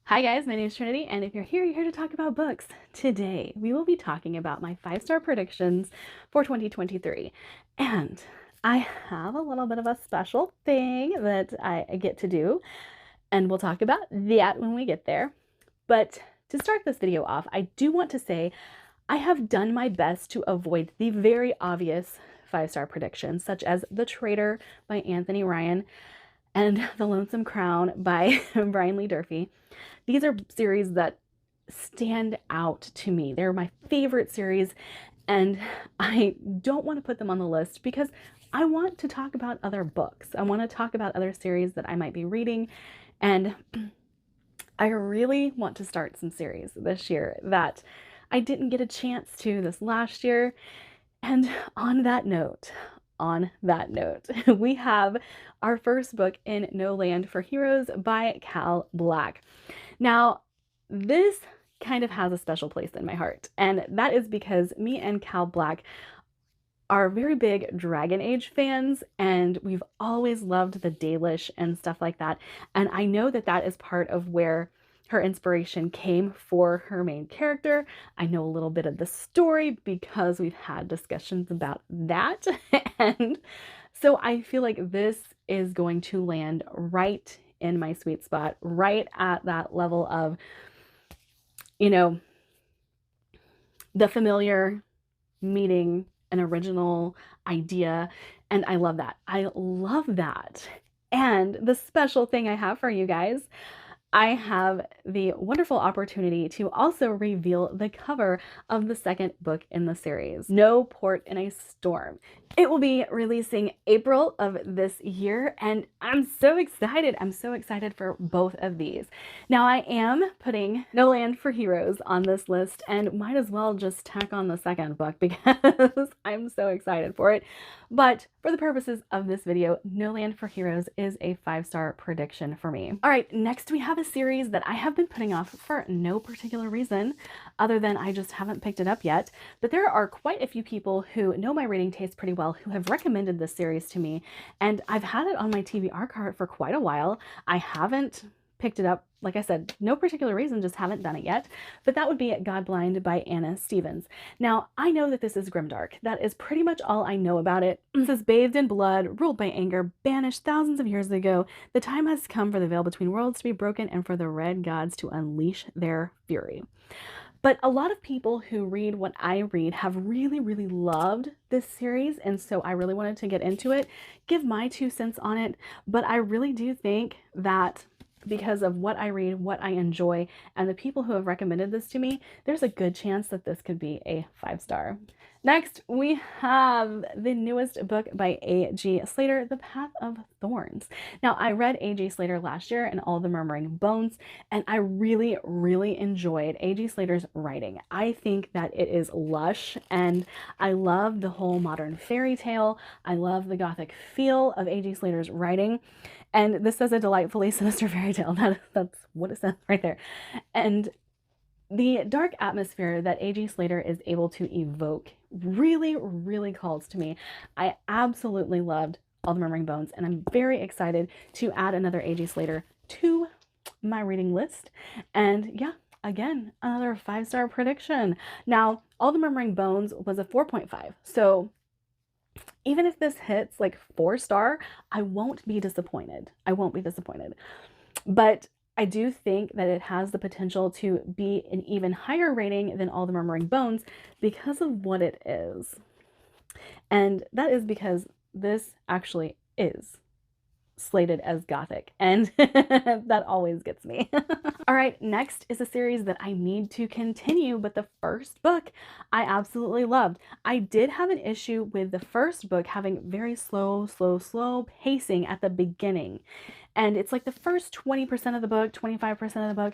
Hi guys, my name is Trinity, and if you're here to talk about books. Today, we will be talking about my 5-star predictions for 2023. And I have a little bit of a special thing that I get to do, and we'll talk about that when we get there. But to start this video off, I do want to say I have done my best to avoid the very obvious 5-star predictions, such as The Traitor by Anthony Ryan and The Lonesome Crown by Brian Lee Durfee. These are series that stand out to me. They're my favorite series, and I don't want to put them on the list because I want to talk about other books. I want to talk about other series that I might be reading, and I really want to start some series this year that I didn't get a chance to this last year. And on that note, we have our first book in No Land for Heroes by Cal Black. Now, this kind of has a special place in my heart, and that is because me and Cal Black are very big Dragon Age fans, and we've always loved the Dalish and stuff like that. And I know that that is part of where her inspiration came for her main character. I know a little bit of the story because we've had discussions about that. And so I feel like this is going to land right in my sweet spot, right at that level of, the familiar meeting an original idea. And I love that. I love that. And the special thing I have for you guys, I have the wonderful opportunity to also reveal the cover of the second book in the series, No Port in a Storm. It will be releasing April of this year, and I'm so excited. I'm so excited for both of these. Now, I am putting No Land for Heroes on this list, and might as well just tack on the second book because I'm so excited for it. But for the purposes of this video, No Land for Heroes is a 5-star prediction for me. All right, next we have a series that I have been putting off for no particular reason other than I just haven't picked it up yet. But there are quite a few people who know my reading taste pretty well who have recommended this series to me, and I've had it on my TBR cart for quite a while. I haven't picked it up, like I said, no particular reason, just haven't done it yet. But that would be Godblind by Anna Stevens. Now, I know that this is grimdark. That is pretty much all I know about it. It says, bathed in blood, ruled by anger, banished thousands of years ago, the time has come for the veil between worlds to be broken and for the red gods to unleash their fury. But a lot of people who read what I read have really, really loved this series, and so I really wanted to get into it, give my 2 cents on it. But I really do think that because of what I read, what I enjoy, and the people who have recommended this to me, there's a good chance that this could be a 5-star. Next, we have the newest book by A.G. Slater, The Path of Thorns. Now, I read A.G. Slater last year and All the Murmuring Bones, and I really, really enjoyed A.G. Slater's writing. I think that it is lush, and I love the whole modern fairy tale. I love the gothic feel of A.G. Slater's writing. And this says a delightfully sinister fairy tale. That's what it says right there. And the dark atmosphere that A.G. Slater is able to evoke really, really calls to me. I absolutely loved All the Murmuring Bones, and I'm very excited to add another A.G. Slater to my reading list. And yeah, again, another 5-star prediction. Now, All the Murmuring Bones was a 4.5. So even if this hits like 4-star, I won't be disappointed. I won't be disappointed. But I do think that it has the potential to be an even higher rating than All the Murmuring Bones because of what it is. And that is because this actually is slated as gothic, and that always gets me. All right, next is a series that I need to continue, but the first book I absolutely loved. I did have an issue with the first book having very slow pacing at the beginning. And it's like the first 20% of the book, 25% of the book,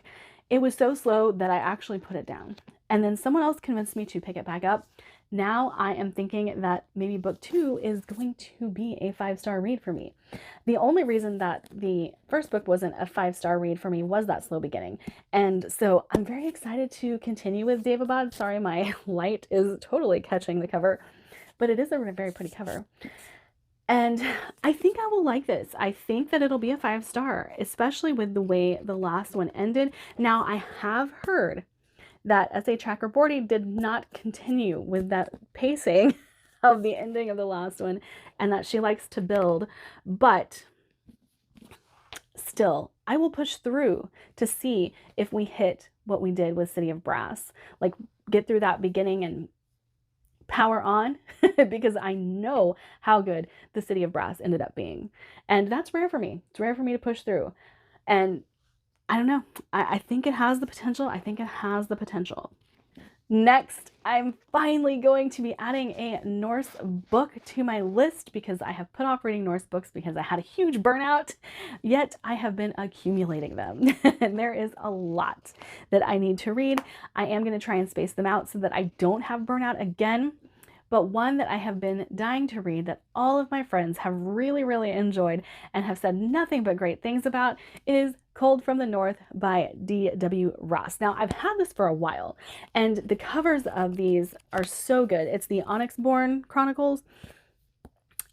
it was so slow that I actually put it down. And then someone else convinced me to pick it back up. Now I am thinking that maybe book 2 is going to be a 5-star read for me. The only reason that the first book wasn't a 5-star read for me was that slow beginning. And so I'm very excited to continue with Daevabad. Sorry, my light is totally catching the cover, but it is a very pretty cover. And I think I will like this. I think that it'll be a 5-star, especially with the way the last one ended. Now, I have heard that SA Tracker Bordy did not continue with that pacing of the ending of the last one, and that she likes to build, but still, I will push through to see if we hit what we did with City of Brass. Like, get through that beginning and power on, because I know how good the City of Brass ended up being. And that's rare for me. It's rare for me to push through. And I don't know. I think it has the potential. I think it has the potential. Next, I'm finally going to be adding a Norse book to my list because I have put off reading Norse books because I had a huge burnout, yet I have been accumulating them. And there is a lot that I need to read. I am going to try and space them out so that I don't have burnout again. But one that I have been dying to read that all of my friends have really, really enjoyed and have said nothing but great things about is Cold from the North by D.W. Ross. Now, I've had this for a while, and the covers of these are so good. It's the Onyxborn Chronicles.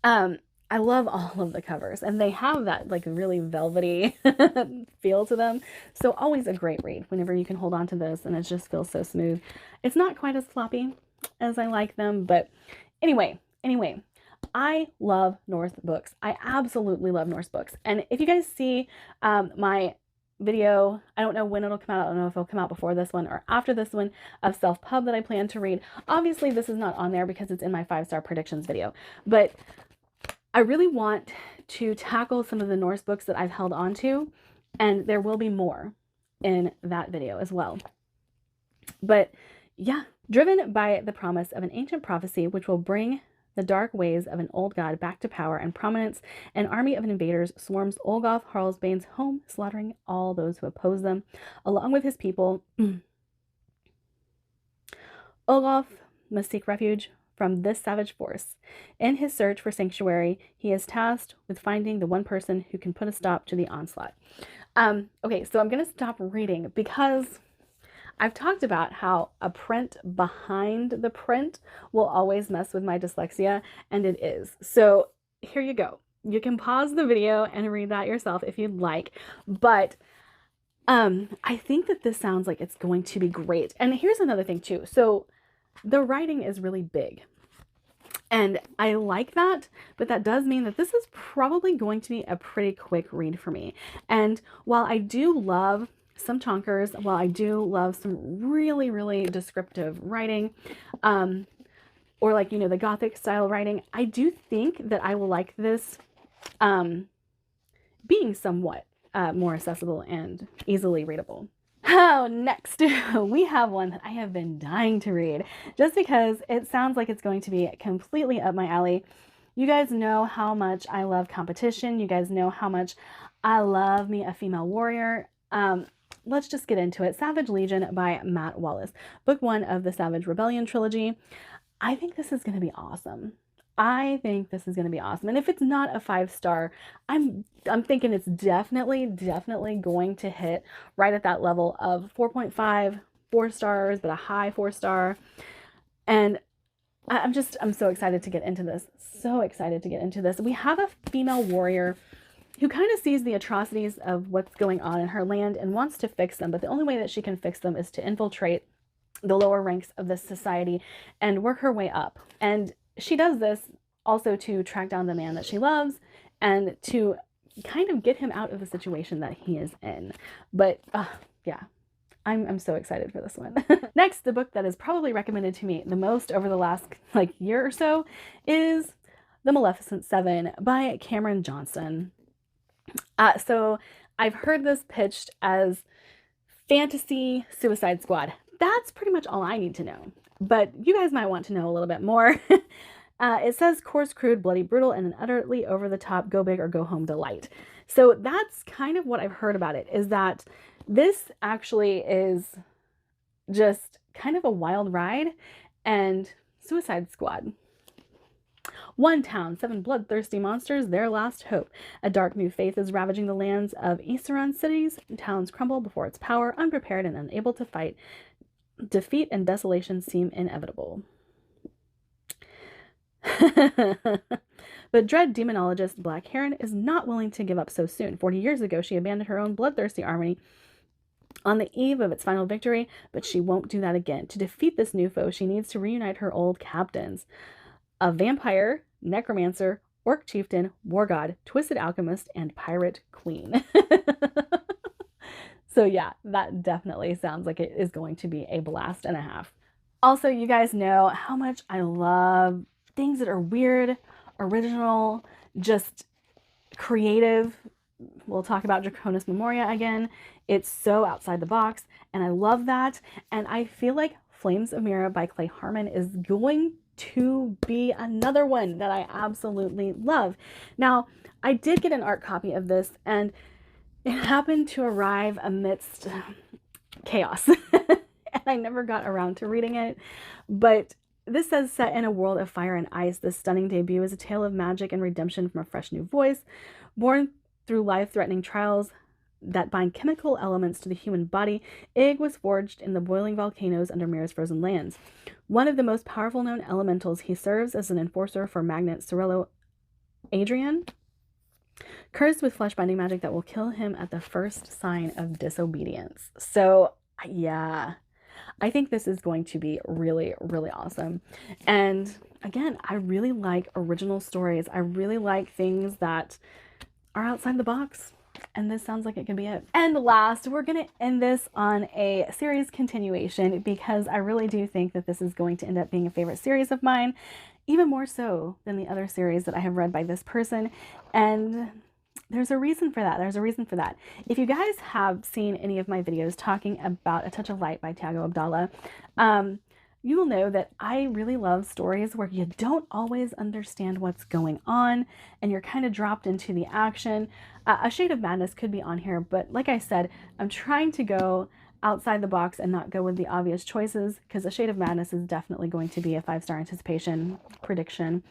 I love all of the covers, and they have that like really velvety feel to them. So always a great read whenever you can hold on to this, and it just feels so smooth. It's not quite as floppy as I like them, but anyway, I love Norse books. I absolutely love Norse books. And if you guys see my video, I don't know when it'll come out. I don't know if it'll come out before this one or after this one, of self-pub that I plan to read. Obviously, this is not on there because it's in my 5-star predictions video, but I really want to tackle some of the Norse books that I've held on to, and there will be more in that video as well. But yeah, driven by the promise of an ancient prophecy which will bring the dark ways of an old god back to power and prominence, an army of invaders swarms Olgoth Harlsbane's home, slaughtering all those who oppose them. Along with his people, Olgoth must seek refuge from this savage force. In his search for sanctuary, he is tasked with finding the one person who can put a stop to the onslaught. Okay, so I'm going to stop reading because I've talked about how a print behind the print will always mess with my dyslexia, and it is. So here you go. You can pause the video and read that yourself if you'd like, but I think that this sounds like it's going to be great. And here's another thing too. So the writing is really big, and I like that, but that does mean that this is probably going to be a pretty quick read for me. And while I do love some chonkers, while I do love some really, really descriptive writing, or like, you know, the Gothic style writing, I do think that I will like this being somewhat more accessible and easily readable. Oh, next we have one that I have been dying to read just because it sounds like it's going to be completely up my alley. You guys know how much I love competition. You guys know how much I love me a female warrior. Let's just get into it. Savage Legion by Matt Wallace, book 1 of the Savage Rebellion trilogy. I think this is going to be awesome. I think this is going to be awesome. And if it's not a 5-star, I'm thinking it's definitely going to hit right at that level of 4.5, 4 stars, but a high 4-star. And I'm so excited to get into this. So excited to get into this. We have a female warrior who kind of sees the atrocities of what's going on in her land and wants to fix them. But the only way that she can fix them is to infiltrate the lower ranks of this society and work her way up. And she does this also to track down the man that she loves and to kind of get him out of the situation that he is in. But yeah, I'm so excited for this one. Next, the book that is probably recommended to me the most over the last year or so is The Maleficent VII by Cameron Johnston. So I've heard this pitched as fantasy Suicide Squad. That's pretty much all I need to know, but you guys might want to know a little bit more. It says coarse, crude, bloody, brutal, and an utterly over-the-top go big or go home delight. So that's kind of what I've heard about it, is that this actually is just kind of a wild ride and Suicide Squad. One town, 7 bloodthirsty monsters, their last hope. A dark new faith is ravaging the lands of Easteron cities. Towns crumble before its power, unprepared and unable to fight. Defeat and desolation seem inevitable. But dread demonologist Black Heron is not willing to give up so soon. 40 years ago, she abandoned her own bloodthirsty army on the eve of its final victory, but she won't do that again. To defeat this new foe, she needs to reunite her old captains: a vampire, necromancer, orc chieftain, war god, twisted alchemist, and pirate queen. So yeah, that definitely sounds like it is going to be a blast and a half. Also, you guys know how much I love things that are weird, original, just creative. We'll talk about Draconis Memoria again. It's so outside the box, and I love that. And I feel like Flames of Mira by Clay Harmon is going to be another one that I absolutely love. Now, I did get an art copy of this, and it happened to arrive amidst chaos. And I never got around to reading it. But this says, set in a world of fire and ice, this stunning debut is a tale of magic and redemption from a fresh new voice. Born through life-threatening trials that bind chemical elements to the human body, Ig was forged in the boiling volcanoes under Mira's frozen lands. One of the most powerful known elementals, he serves as an enforcer for Magnet Cirello Adrian, cursed with flesh-binding magic that will kill him at the first sign of disobedience. So, yeah, I think this is going to be really, really awesome. And again, I really like original stories. I really like things that are outside the box. And this sounds like it could be it. And last, we're going to end this on a series continuation, because I really do think that this is going to end up being a favorite series of mine, even more so than the other series that I have read by this person. And there's a reason for that. There's a reason for that. If you guys have seen any of my videos talking about A Touch of Light by Tiago Abdallah, you will know that I really love stories where you don't always understand what's going on and you're kind of dropped into the action. A Shade of Madness could be on here, but like I said, I'm trying to go outside the box and not go with the obvious choices, because A Shade of Madness is definitely going to be a 5-star anticipation prediction.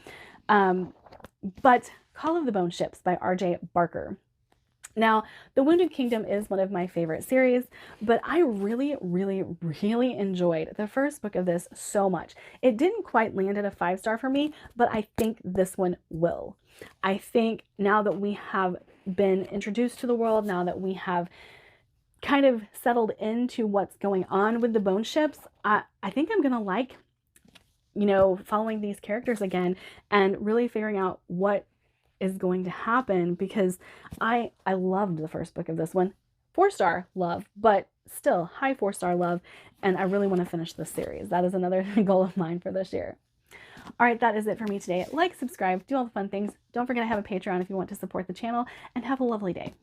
But Call of the Bone Ships by R.J. Barker. Now, The Wounded Kingdom is one of my favorite series, but I really, really, really enjoyed the first book of this so much. It didn't quite land at a 5-star for me, but I think this one will. I think now that we have been introduced to the world, now that we have kind of settled into what's going on with the Bone Ships, I think I'm going to like, you know, following these characters again and really figuring out what is going to happen, because I loved the first book of this one. 4-star love, but still high 4-star love, and I really want to finish this series. That is another goal of mine for this year. All right, that is it for me today. Like, subscribe, do all the fun things. Don't forget I have a Patreon if you want to support the channel, and have a lovely day.